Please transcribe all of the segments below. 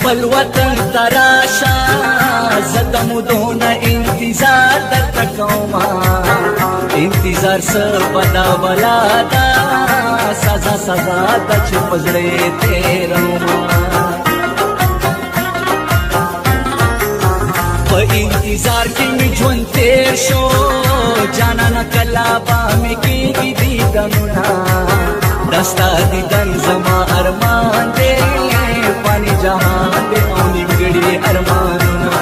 خپل وطن تراشا زدمودون انتظار درته کوما انتظار سپدا بلادا سزا سزا د چې پزړې تیروما په انتظار کې می ژوند تیر شو جانانه کلا به مې کېږي دیدنونه دستا دیدن زما ارمان دی پانی جهان دی او نیمګړي ارمانونه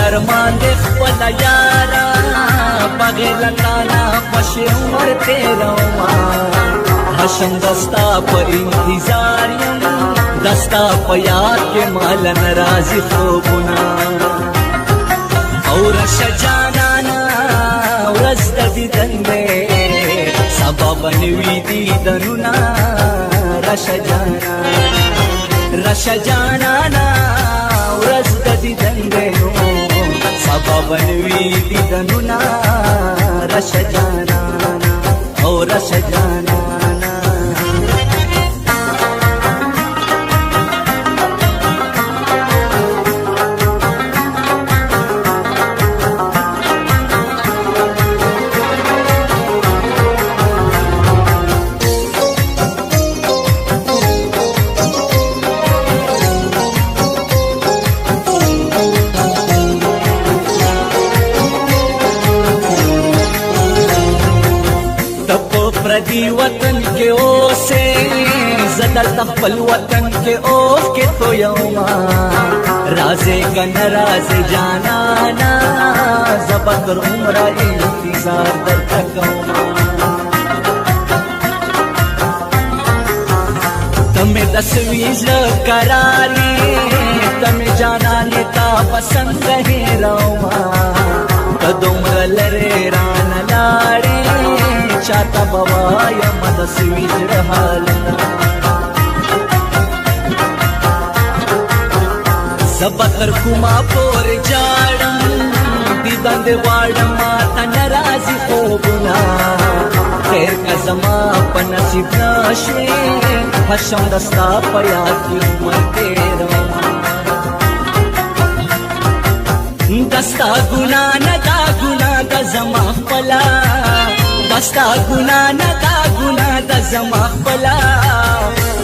ارمان دی خپل یارا بغیر لتانا خوشي عمر تیروما هشم دستا په انتظار یم دستا په یاد کې مال ناراضي خوبونه او رشه جانانا ورځ د دیدن دی سبب نوي دیدنونه رشه جانانا ورځ د دیدن دی سبب نوي دیدنونه رشه جانانا او رشه جانانا پردی وطن کے اوسے زدل تخپل وطن کے اوف کے تو یوما رازے کن راز جانانا زبکر عمرہ انتظار در تکوما تمہیں دسویز کراری تمہیں جانانے تا پسند ہے روما تدمر لرے ران لاڑے چاہتا بوایا مدسوی جرحالنا زبتر کما پور جاڑم دیدن دے واڑم آتا نرازی خوبنا خیر کا زمان پا نصیب ناشوے حشم دستا پیاد کی عمر تیرا دستا گناہ ندا گناہ دا زمان پلا دستا گناہ ندا گناہ دا زمان پلا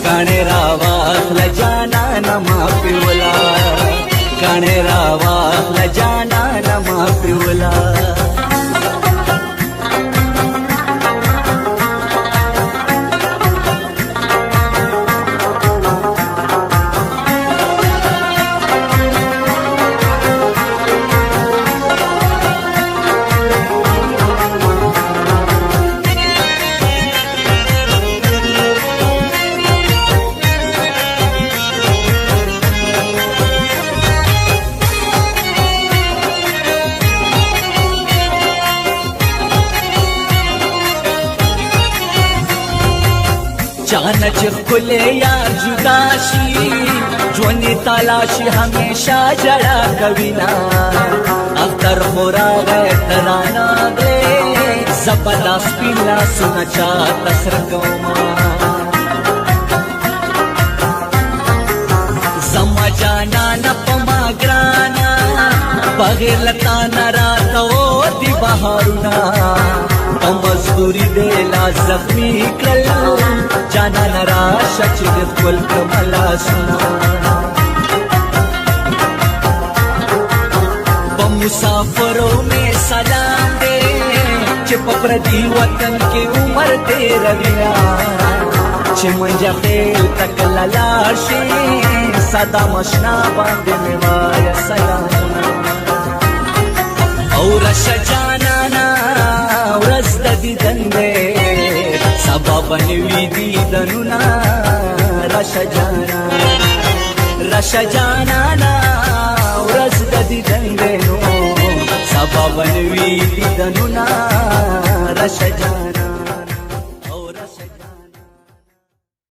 کانے راواخ لجانا نما پیولا کانے راواخ لجانا نما پیولا چانا چکلے یار جدا شی جونی تالاشی ہمیشہ جڑا کوینا اختر خورا گئے ترانا گئے زبدا سپیلا سنا چاہتا سرگوما زما جانا نپما گرانا بغیر لتانا راتا او دی بہارونا مزدوری دیلا زخمی کرل جانا نراشا چگت کل کملا سنا بمسافروں میں سلام دے چپ پردی وطن کے عمر دے رویا چمنجا خیل تک للاشے صدا مشنا باندے میں وایا سلام اور شجانانا ورځ د دیدن دی سبب نوي دیدنونه راشه جانانا ورځ د دیدن دی سبب نوي دیدنونه راشه جانانا